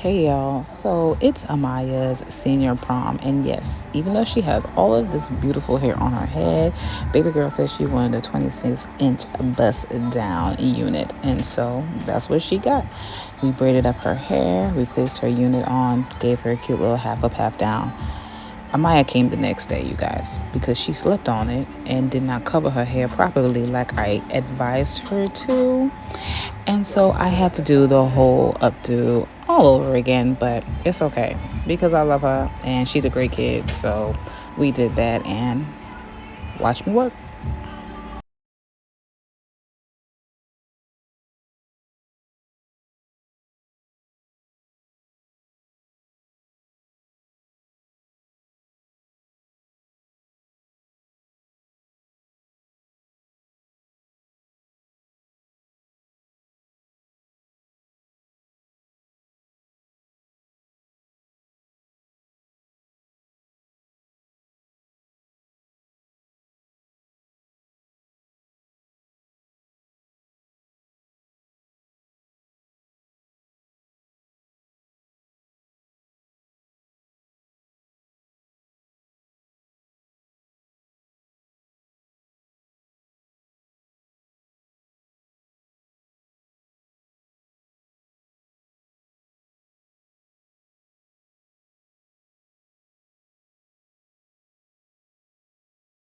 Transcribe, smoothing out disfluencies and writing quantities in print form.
Hey y'all, so it's Amaya's senior prom, and yes, even though she has all of this beautiful hair on her head, baby girl says she wanted a 26-inch bust down unit, and so that's what she got. We braided up her hair, we placed her unit on, gave her a cute little half up, half down. Amaya came the next day, you guys, because she slept on it and did not cover her hair properly like I advised her to. And so I had to do the whole updo all over again, but it's okay because I love her and she's a great kid. So we did that and watch me work.